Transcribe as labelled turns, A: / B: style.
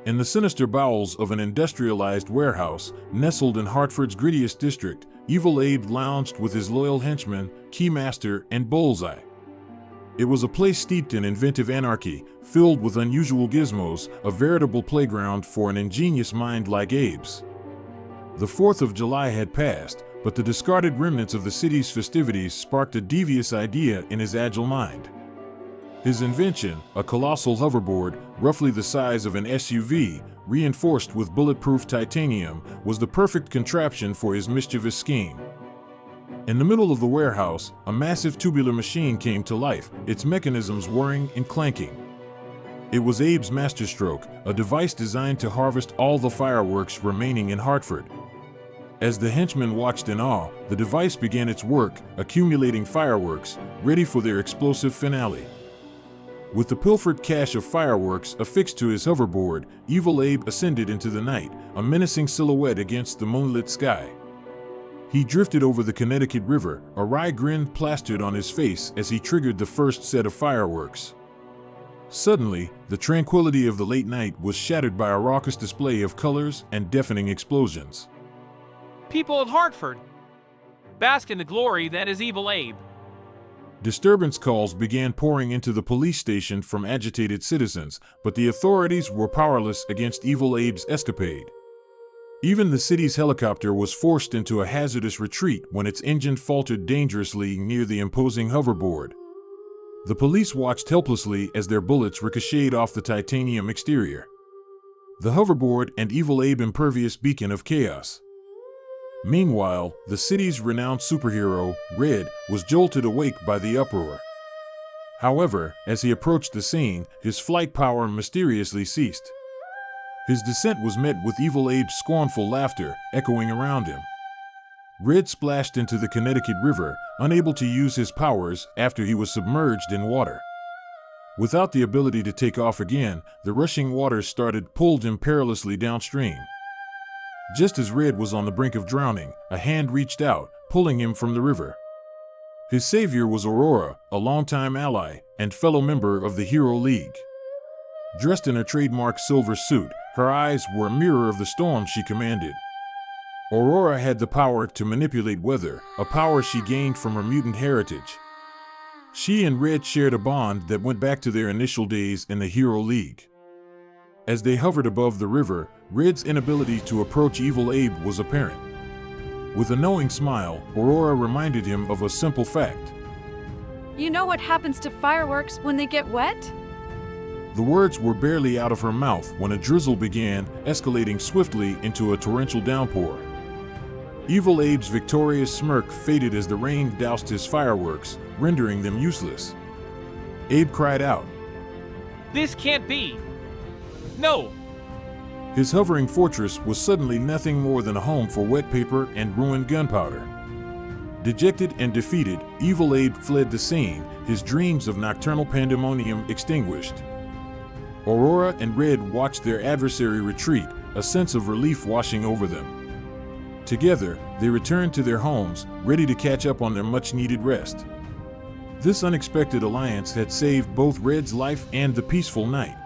A: In the sinister bowels of an industrialized warehouse, nestled in Hartford's grittiest district, Evil Abe lounged with his loyal henchmen, Keymaster and Bullseye. It was a place steeped in inventive anarchy, filled with unusual gizmos, a veritable playground for an ingenious mind like Abe's. The 4th of July had passed, but the discarded remnants of the city's festivities sparked a devious idea in his agile mind. His invention, a colossal hoverboard, roughly the size of an SUV, reinforced with bulletproof titanium, was the perfect contraption for his mischievous scheme. In the middle of the warehouse, a massive tubular machine came to life, its mechanisms whirring and clanking. It was Abe's masterstroke, a device designed to harvest all the fireworks remaining in Hartford. As the henchmen watched in awe, the device began its work, accumulating fireworks, ready for their explosive finale. With the pilfered cache of fireworks affixed to his hoverboard, Evil Abe ascended into the night, a menacing silhouette against the moonlit sky. He drifted over the Connecticut River, a wry grin plastered on his face as he triggered the first set of fireworks. Suddenly, the tranquility of the late night was shattered by a raucous display of colors and deafening explosions.
B: People of Hartford, bask in the glory that is Evil Abe.
A: Disturbance calls began pouring into the police station from agitated citizens, but the authorities were powerless against Evil Abe's escapade. Even the city's helicopter was forced into a hazardous retreat when its engine faltered dangerously near the imposing hoverboard. The police watched helplessly as their bullets ricocheted off the titanium exterior. The hoverboard and Evil Abe impervious beacon of chaos. Meanwhile, the city's renowned superhero, Red, was jolted awake by the uproar. However, as he approached the scene, his flight power mysteriously ceased. His descent was met with Evil Abe's scornful laughter echoing around him. Red splashed into the Connecticut River, unable to use his powers after he was submerged in water. Without the ability to take off again, the rushing waters pulled him perilously downstream. Just as Red was on the brink of drowning, a hand reached out, pulling him from the river. His savior was Aurora, a longtime ally and fellow member of the Hero League. Dressed in a trademark silver suit, her eyes were a mirror of the storm she commanded. Aurora had the power to manipulate weather, a power she gained from her mutant heritage. She and Red shared a bond that went back to their initial days in the Hero League. As they hovered above the river, Red's inability to approach Evil Abe was apparent. With a knowing smile, Aurora reminded him of a simple fact.
C: You know what happens to fireworks when they get wet?
A: The words were barely out of her mouth when a drizzle began, escalating swiftly into a torrential downpour. Evil Abe's victorious smirk faded as the rain doused his fireworks, rendering them useless. Abe cried out,
B: This can't be! No!
A: His hovering fortress was suddenly nothing more than a home for wet paper and ruined gunpowder. Dejected and defeated, Evil Abe fled the scene, his dreams of nocturnal pandemonium extinguished. Aurora and Red watched their adversary retreat, a sense of relief washing over them. Together, they returned to their homes, ready to catch up on their much-needed rest. This unexpected alliance had saved both Red's life and the peaceful night.